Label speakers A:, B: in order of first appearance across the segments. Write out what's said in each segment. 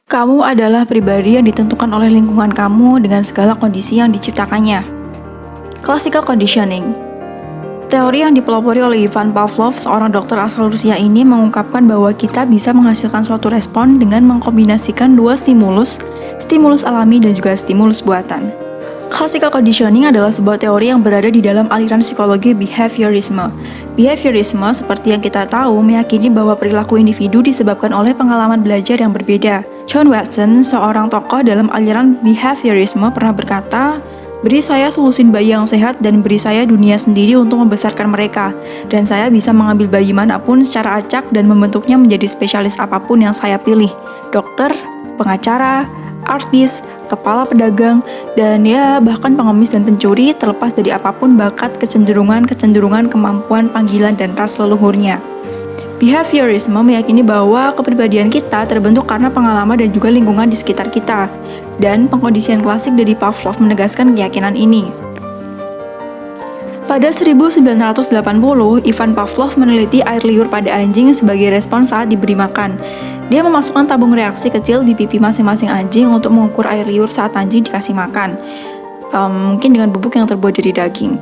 A: Kamu adalah pribadi yang ditentukan oleh lingkungan kamu dengan segala kondisi yang diciptakannya. Classical conditioning. Teori yang dipelopori oleh Ivan Pavlov, seorang dokter asal Rusia ini mengungkapkan bahwa kita bisa menghasilkan suatu respon dengan mengkombinasikan dua stimulus alami dan juga stimulus buatan. Classical conditioning adalah sebuah teori yang berada di dalam aliran psikologi behaviorisme. Behaviorisme, seperti yang kita tahu, meyakini bahwa perilaku individu disebabkan oleh pengalaman belajar yang berbeda. John Watson, seorang tokoh dalam aliran behaviorisme, pernah berkata, "Beri saya selusin bayi yang sehat dan beri saya dunia sendiri untuk membesarkan mereka. Dan saya bisa mengambil bayi manapun secara acak dan membentuknya menjadi spesialis apapun yang saya pilih. Dokter, pengacara, artis, kepala pedagang, dan ya bahkan pengemis dan pencuri, terlepas dari apapun bakat, kecenderungan, kemampuan, panggilan, dan ras leluhurnya." Behaviorisme meyakini bahwa kepribadian kita terbentuk karena pengalaman dan juga lingkungan di sekitar kita. Dan pengkondisian klasik dari Pavlov menegaskan keyakinan ini. Pada 1980, Ivan Pavlov meneliti air liur pada anjing sebagai respon saat diberi makan. Dia memasukkan tabung reaksi kecil di pipi masing-masing anjing untuk mengukur air liur saat anjing dikasih makan. Mungkin dengan bubuk yang terbuat dari daging.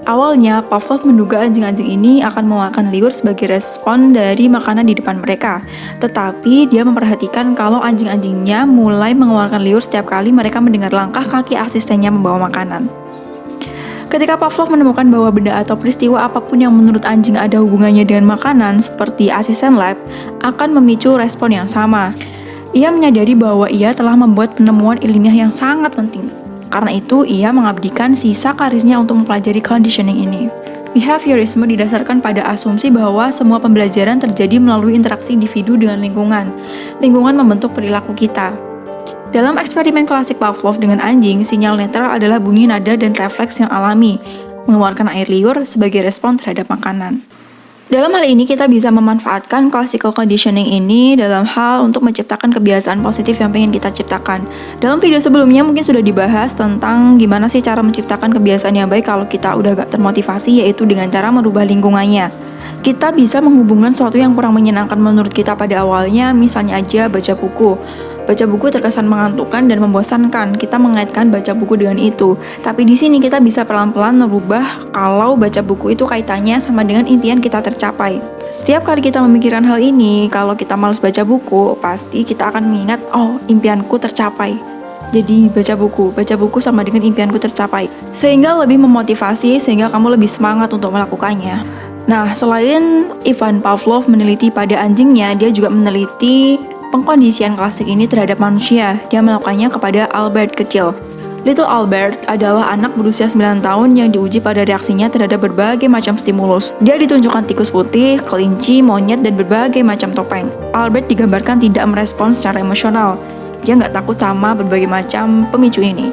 A: Awalnya, Pavlov menduga anjing-anjing ini akan mengeluarkan liur sebagai respon dari makanan di depan mereka. Tetapi, dia memperhatikan kalau anjing-anjingnya mulai mengeluarkan liur setiap kali mereka mendengar langkah kaki asistennya membawa makanan. Ketika Pavlov menemukan bahwa benda atau peristiwa apapun yang menurut anjing ada hubungannya dengan makanan, seperti asisten lab, akan memicu respon yang sama. Ia menyadari bahwa ia telah membuat penemuan ilmiah yang sangat penting. Karena itu, ia mengabdikan sisa karirnya untuk mempelajari conditioning ini. Behaviorisme didasarkan pada asumsi bahwa semua pembelajaran terjadi melalui interaksi individu dengan lingkungan. Lingkungan membentuk perilaku kita. Dalam eksperimen klasik Pavlov dengan anjing, sinyal netral adalah bunyi nada dan refleks yang alami, mengeluarkan air liur sebagai respon terhadap makanan. Dalam hal ini, kita bisa memanfaatkan classical conditioning ini dalam hal untuk menciptakan kebiasaan positif yang pengen kita ciptakan. Dalam video sebelumnya mungkin sudah dibahas tentang gimana sih cara menciptakan kebiasaan yang baik kalau kita udah gak termotivasi, yaitu dengan cara merubah lingkungannya. Kita bisa menghubungkan sesuatu yang kurang menyenangkan menurut kita pada awalnya, misalnya aja baca buku. Baca buku terkesan mengantukkan dan membosankan. Kita mengaitkan baca buku dengan itu. Tapi di sini kita bisa pelan-pelan merubah kalau baca buku itu kaitannya sama dengan impian kita tercapai. Setiap kali kita memikirkan hal ini, kalau kita malas baca buku, pasti kita akan mengingat, oh, impianku tercapai. Jadi baca buku sama dengan impianku tercapai. Sehingga lebih memotivasi, sehingga kamu lebih semangat untuk melakukannya. Nah, selain Ivan Pavlov meneliti pada anjingnya, dia juga meneliti pengkondisian klasik ini terhadap manusia. Dia melakukannya kepada Albert kecil. Little Albert adalah anak berusia 9 tahun yang diuji pada reaksinya terhadap berbagai macam stimulus. Dia ditunjukkan tikus putih, kelinci, monyet, dan berbagai macam topeng. Albert digambarkan tidak merespons secara emosional. Dia nggak takut sama berbagai macam pemicu ini.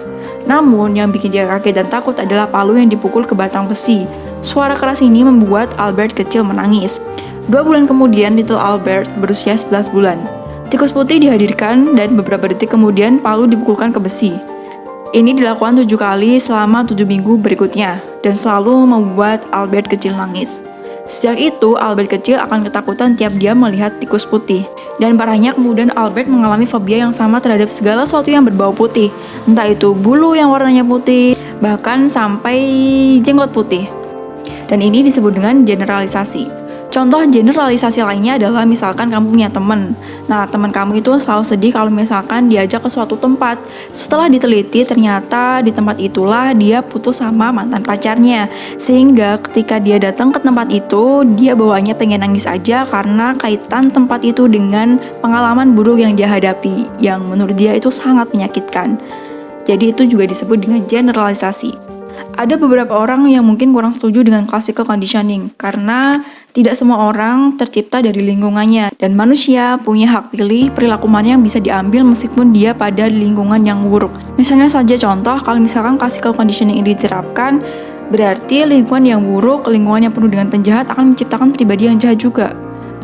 A: Namun, yang bikin dia kaget dan takut adalah palu yang dipukul ke batang besi. Suara keras ini membuat Albert kecil menangis. 2 bulan kemudian, Little Albert berusia 11 bulan. Tikus putih dihadirkan dan beberapa detik kemudian palu dipukulkan ke besi. Ini dilakukan 7 kali selama 7 minggu berikutnya dan selalu membuat Albert kecil nangis. Sejak itu, Albert kecil akan ketakutan tiap dia melihat tikus putih. Dan parahnya kemudian Albert mengalami fobia yang sama terhadap segala sesuatu yang berbau putih. Entah itu bulu yang warnanya putih, bahkan sampai jenggot putih. Dan ini disebut dengan generalisasi. Contoh generalisasi lainnya adalah misalkan kamu punya teman. Nah, teman kamu itu selalu sedih kalau misalkan diajak ke suatu tempat. Setelah diteliti, ternyata di tempat itulah dia putus sama mantan pacarnya. Sehingga ketika dia datang ke tempat itu, dia bawaannya pengen nangis aja karena kaitan tempat itu dengan pengalaman buruk yang dia hadapi, yang menurut dia itu sangat menyakitkan. Jadi itu juga disebut dengan generalisasi. Ada beberapa orang yang mungkin kurang setuju dengan classical conditioning karena tidak semua orang tercipta dari lingkungannya dan manusia punya hak pilih perilaku mana yang bisa diambil meskipun dia pada lingkungan yang buruk. Misalnya saja contoh, kalau misalkan classical conditioning ini diterapkan, berarti lingkungan yang buruk, lingkungan yang penuh dengan penjahat akan menciptakan pribadi yang jahat juga.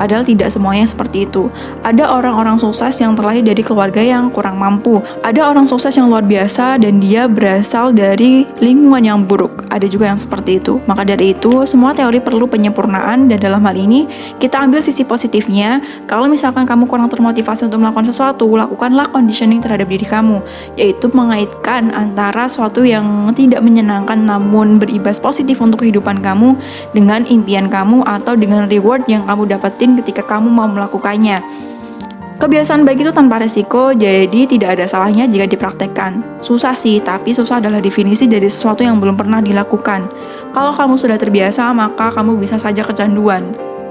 A: Padahal tidak semuanya seperti itu. Ada orang-orang sukses yang terlahir dari keluarga yang kurang mampu. Ada orang sukses yang luar biasa dan dia berasal dari lingkungan yang buruk. Ada juga yang seperti itu. Maka dari itu, semua teori perlu penyempurnaan, dan dalam hal ini kita ambil sisi positifnya. Kalau misalkan kamu kurang termotivasi untuk melakukan sesuatu, lakukanlah conditioning terhadap diri kamu, yaitu mengaitkan antara sesuatu yang tidak menyenangkan namun beribas positif untuk kehidupan kamu dengan impian kamu atau dengan reward yang kamu dapetin ketika kamu mau melakukannya. Kebiasaan baik itu tanpa resiko, jadi tidak ada salahnya jika dipraktekkan. Susah sih, tapi susah adalah definisi dari sesuatu yang belum pernah dilakukan. Kalau kamu sudah terbiasa, maka kamu bisa saja kecanduan.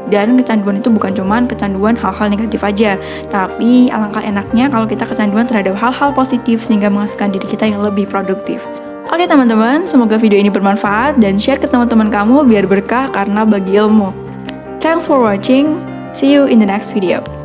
A: Dan kecanduan itu bukan cuma kecanduan hal-hal negatif aja, tapi alangkah enaknya kalau kita kecanduan terhadap hal-hal positif sehingga menghasilkan diri kita yang lebih produktif. Oke teman-teman, semoga video ini bermanfaat dan share ke teman-teman kamu biar berkah karena bagi ilmu. Thanks for watching, see you in the next video.